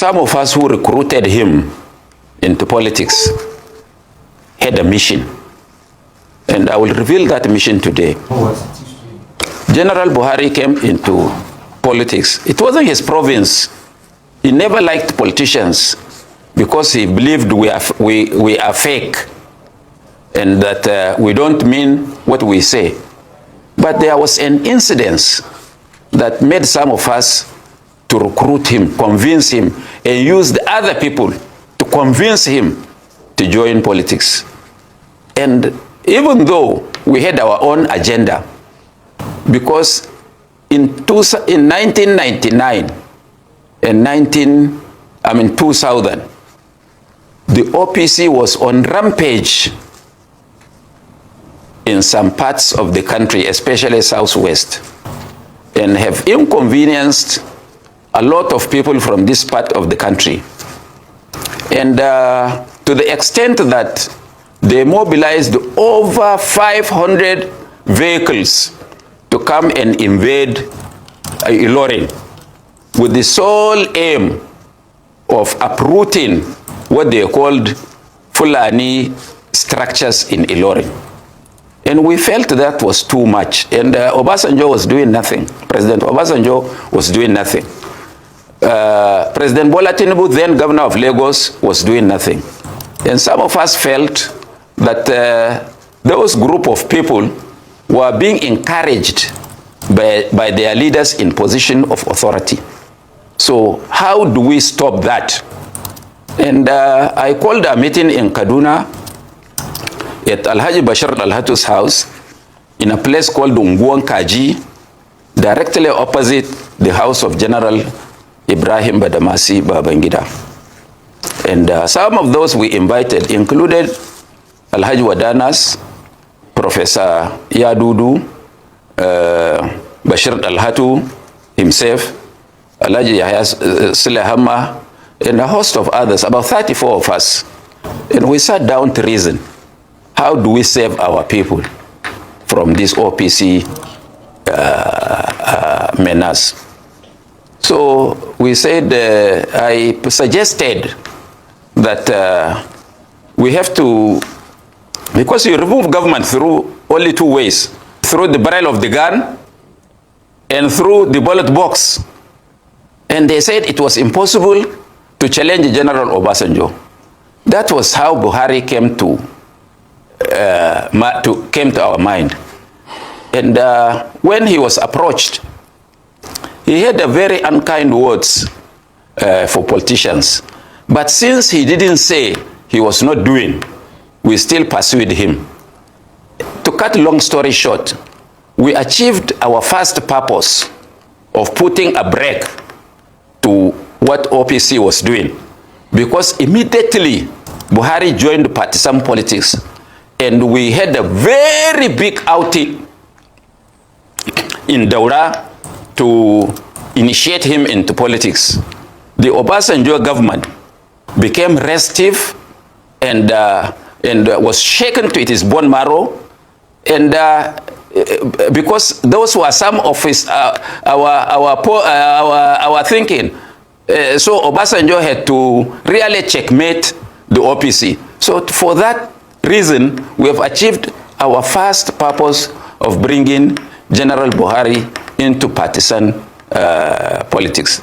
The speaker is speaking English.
some of us who recruited him into politics had a mission. And I will reveal that mission today. General Buhari came into politics. It wasn't his province. He never liked politicians because he believed we are fake and that we don't mean what we say. But there was an incident that made some of us to recruit him, convince him, and use the other people to convince him to join politics. And even though we had our own agenda, because in 1999 and 2000, the OPC was on rampage in some parts of the country, especially Southwest, and have inconvenienced a lot of people from this part of the country. And to the extent that they mobilized over 500 vehicles to come and invade Ilorin with the sole aim of uprooting what they called Fulani Structures in Ilorin. And we felt that was too much. And Obasanjo was doing nothing. President Obasanjo was doing nothing. President Bola Tinubu, then governor of Lagos, was doing nothing. And some of us felt that those group of people were being encouraged by their leaders in position of authority. So how do we stop that? And I called a meeting in Kaduna at Alhaji Bashir Alhatu's house in a place called Unguan Kaji, directly opposite the house of General Ibrahim Badamasi Babangida. And some of those we invited included Alhaji Wadanas, Professor Yadudu, Bashir Alhatu himself, Alhaji Yahya Silahama, and a host of others, about 34 of us. And we sat down to reason. How do we save our people from this OPC menace? So we said, I suggested that we have to, because you remove government through only two ways, through the barrel of the gun and through the ballot box. And they said it was impossible to challenge General Obasanjo. That was how Buhari came to our mind. And when he was approached, he had a very unkind words for politicians. But since he didn't say he was not doing, we still pursued him. To cut long story short, we achieved our first purpose of putting a brake to what OPC was doing. Because immediately Buhari joined partisan politics, and we had a very big outing in Daura to initiate him into politics. The Obasanjo government became restive and was shaken to its bone marrow, and because those were some of his our thinking. So Obasanjo had to really checkmate the OPC. So for that reason, we have achieved our first purpose of bringing General Buhari into partisan politics.